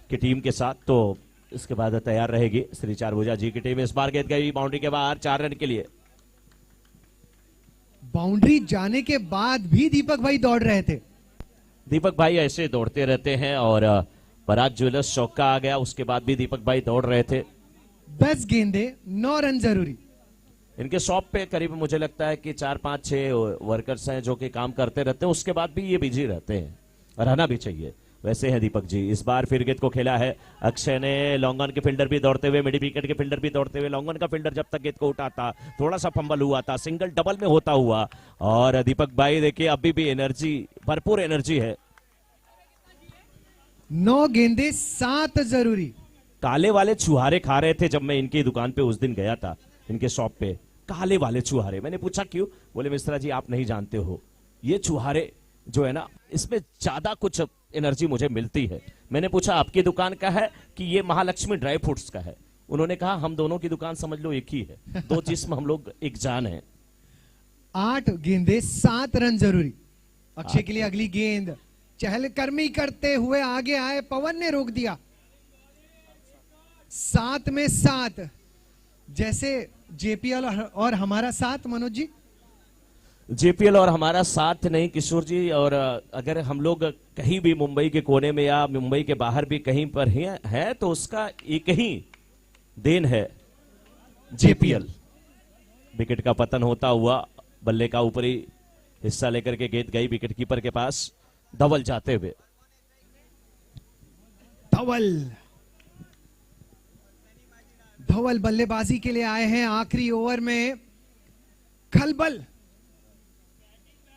Speaker 2: की टीम के साथ, तो इसके बाद तैयार रहेगी श्री चारभुजा जी की टीम। इस बार गेंद गई बाउंड्री के बाहर 4 रन के लिए।
Speaker 1: बाउंड्री जाने के बाद भी दीपक भाई दौड़ रहे थे।
Speaker 2: दीपक भाई ऐसे दौड़ते रहते हैं और पराग ज्वेलर्स चौका आ गया, उसके बाद भी दीपक भाई दौड़ रहे थे।
Speaker 1: 10 गेंदे 9 रन जरूरी।
Speaker 2: इनके शॉप पे करीब मुझे लगता है कि 4 5 6 वर्कर्स हैं जो कि काम करते रहते हैं, उसके बाद भी ये बिजी रहते हैं, रहना भी चाहिए। वैसे है दीपक जी। इस बार फिर गेंद को खेला है अक्षय ने, लॉन्ग ऑन के फील्डर भी दौड़ते हुए, मिडिल विकेट के फील्डर भी दौड़ते हुए। लॉन्ग ऑन का फील्डर जब तक गेंद को उठाता थोड़ा सा फंबल हुआ था, सिंगल डबल में होता हुआ। और दीपक भाई देखिए अभी भी एनर्जी, भरपूर एनर्जी है।
Speaker 1: 9 गेंदे 7 जरूरी।
Speaker 2: काले वाले छुहारे खा रहे थे जब मैं इनकी दुकान पे उस दिन गया था, इनके शॉप पे, काले वाले छुहारे। मैंने पूछा क्यों? बोले मिश्रा जी आप नहीं जानते हो, ये छुहारे जो है ना इसमें ज्यादा कुछ एनर्जी मुझे मिलती है। मैंने पूछा आपकी दुकान का है कि ये महालक्ष्मी ड्राई फ्रूट्स का है? उन्होंने कहा हम दोनों की दुकान समझ लो एक ही है, 2 जिस्म हम लोग एक जान है।
Speaker 1: 8 गेंदे 7 रन जरूरी। अक्षय के लिए अगली गेंद चहलकर्मी करते हुए आगे आए, पवन ने रोक दिया। 7 में 7, जैसे JPL और हमारा साथ मनोज जी।
Speaker 2: JPL और हमारा साथ नहीं किशोर जी। और अगर हम लोग कहीं भी मुंबई के कोने में या मुंबई के बाहर भी कहीं पर है तो उसका एक ही देन है JPL। विकेट का पतन होता हुआ बल्ले का ऊपरी हिस्सा लेकर के गेंद गई विकेट कीपर के पास, धवल जाते हुए।
Speaker 1: धवल बल्लेबाजी के लिए आए हैं। आखिरी ओवर में खलबल।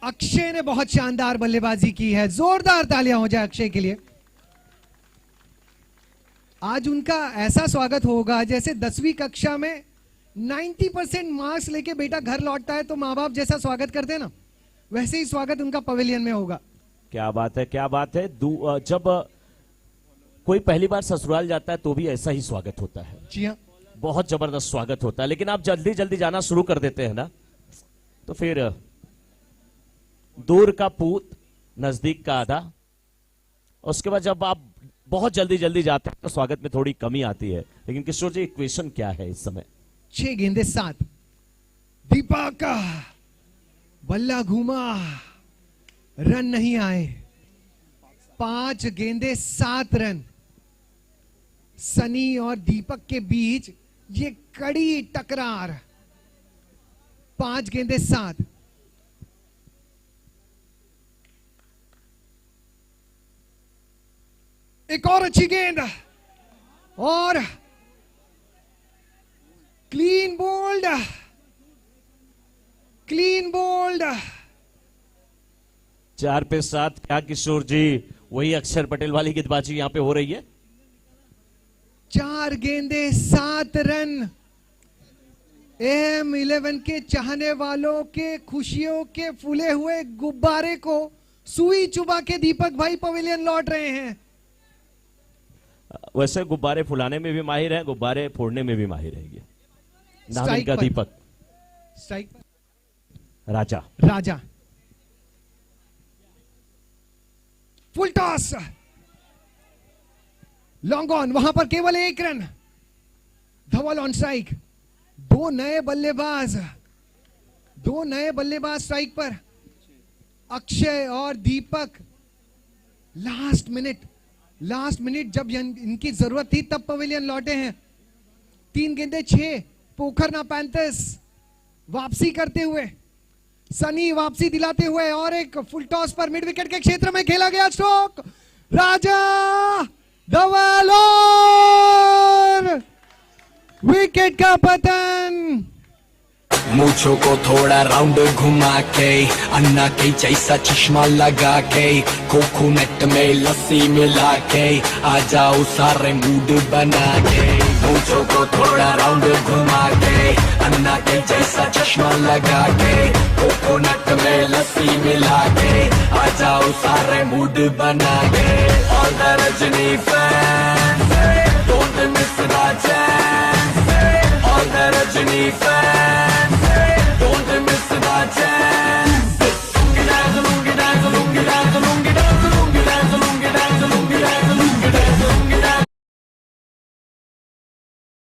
Speaker 1: अक्षय ने बहुत शानदार बल्लेबाजी की है, जोरदार तालियां हो जाए अक्षय के लिए। आज उनका ऐसा स्वागत होगा जैसे 10वीं कक्षा में 90% मार्क्स लेके बेटा घर लौटता है तो माँ बाप जैसा स्वागत करते हैं ना, वैसे ही स्वागत उनका पवेलियन में होगा।
Speaker 2: क्या बात है, क्या बात है। जब कोई पहली बार ससुराल जाता है तो भी ऐसा ही स्वागत होता है।
Speaker 1: जी हाँ,
Speaker 2: बहुत जबरदस्त स्वागत होता है। लेकिन आप जल्दी जल्दी जाना शुरू कर देते हैं ना, तो फिर दूर का पूत नजदीक का आधा। उसके बाद जब आप बहुत जल्दी जल्दी जाते हैं तो स्वागत में थोड़ी कमी आती है। लेकिन किशोर जी इक्वेशन क्या है इस समय?
Speaker 1: 6 गेंदे 7। दीपक का बल्ला घूमा, रन नहीं आए। 5 गेंदे 7 रन। सनी और दीपक के बीच ये कड़ी टकरार। 5 गेंदे 7। एक और अच्छी गेंद और क्लीन बोल्ड, क्लीन बोल्ड।
Speaker 2: 4 पे 7। क्या किशोर जी वही अक्षर पटेल वाली गेंदबाजी यहां पे हो रही है?
Speaker 1: 4 गेंदे 7 रन। AM11 के चाहने वालों के खुशियों के फूले हुए गुब्बारे को सुई चुबा के दीपक भाई पवेलियन लौट रहे हैं।
Speaker 2: वैसे गुब्बारे फुलाने में भी माहिर है, गुब्बारे फोड़ने में भी माहिर है। ये नाम
Speaker 1: स्ट्राइक
Speaker 2: इनका
Speaker 1: पर।
Speaker 2: Deepak
Speaker 1: strike
Speaker 2: Raja.
Speaker 1: Raja. Full toss, long on, वहां पर केवल 1 रन। Dhawal on strike. 2 नए बल्लेबाज, 2 नए बल्लेबाज स्ट्राइक पर, अक्षय और दीपक। लास्ट मिनट जब इनकी जरूरत थी तब पवेलियन लौटे हैं। 3 गेंदे 6, पोखरना पैंथर्स वापसी करते हुए, सनी वापसी दिलाते हुए, और एक फुल टॉस पर मिड विकेट के क्षेत्र में खेला गया स्ट्रोक, राजा धवल और विकेट का पतन।
Speaker 7: मूछों को थोड़ा राउंड घुमा के, अन्ना के जैसा चश्मा लगा के, कोकोनट में लस्सी मिला के, आ जाओ सारे मूड बना के। मूछों को थोड़ा राउंड घुमा के, अन्ना के जैसा चश्मा लगा के, कोकोनट में लस्सी मिला के, आ जाओ सारे मूड बना के। All the Rajini fans, don't miss the chance. All the Rajini fans, don't miss the chance. Lungi dance, lungi dance, lungi dance, lungi dance, lungi dance, lungi dance, lungi dance, lungi dance, lungi dance,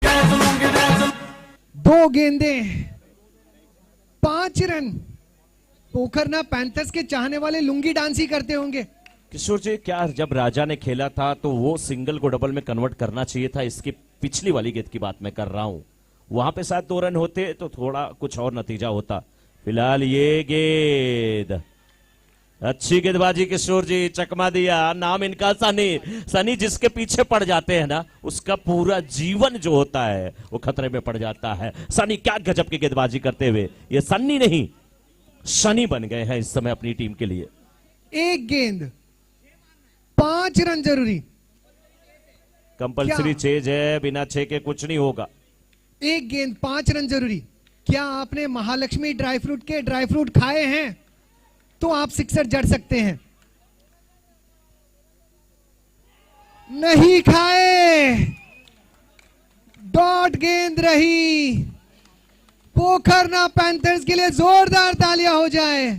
Speaker 7: dance, lungi dance.
Speaker 1: 2 गेंदे 5 run. Pokharna panthers के चाहने वाले lungi dance ही करते होंगे।
Speaker 2: किशोर जी, क्या जब राजा ने खेला था तो वो सिंगल को डबल में कन्वर्ट करना चाहिए था? इसकी पिछली वाली गेंद की बात मैं कर रहा हूं, वहां पे शायद 2 रन होते तो थोड़ा कुछ और नतीजा होता। फिलहाल ये गेंद, अच्छी गेंदबाजी किशोर जी, चकमा दिया। नाम इनका सनी। सनी जिसके पीछे पड़ जाते हैं ना, उसका पूरा जीवन जो होता है वो खतरे में पड़ जाता है। सनी क्या गजब की गेंदबाजी करते हुए, ये सन्नी नहीं शनि बन गए हैं इस समय अपनी टीम के लिए।
Speaker 1: 1 गेंद 5 रन जरूरी।
Speaker 2: कंपलसरी
Speaker 1: क्या?
Speaker 2: चेज है, बिना 6 के कुछ नहीं होगा।
Speaker 1: 1 गेंद 5 रन जरूरी। क्या आपने महालक्ष्मी ड्राई फ्रूट के ड्राई फ्रूट खाए हैं तो आप सिक्सर जड़ सकते हैं। नहीं खाए, डॉट गेंद रही। पोखरना पैंथर्स के लिए जोरदार तालियां हो जाए।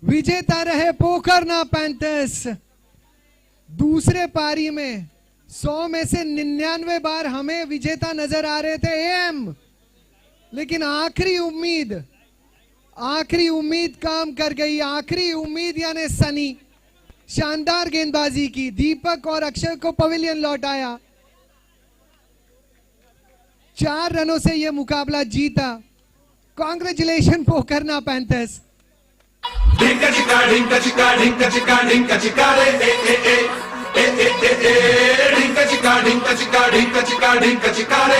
Speaker 1: विजेता रहे पोखरना पैंथर्स। दूसरे पारी में 100 में से 99 बार हमें विजेता नजर आ रहे थे एम, लेकिन आखिरी उम्मीद काम कर गई। आखिरी उम्मीद यानी सनी, शानदार गेंदबाजी की, दीपक और अक्षय को पवेलियन लौटाया। 4 रनों से यह मुकाबला जीता। Congratulation Pokharna panthers.
Speaker 8: Dinka chika, dinka chika, dinka chika, dinka chika, re, Dinka chika, dinka chika, dinka chika, dinka chika, re,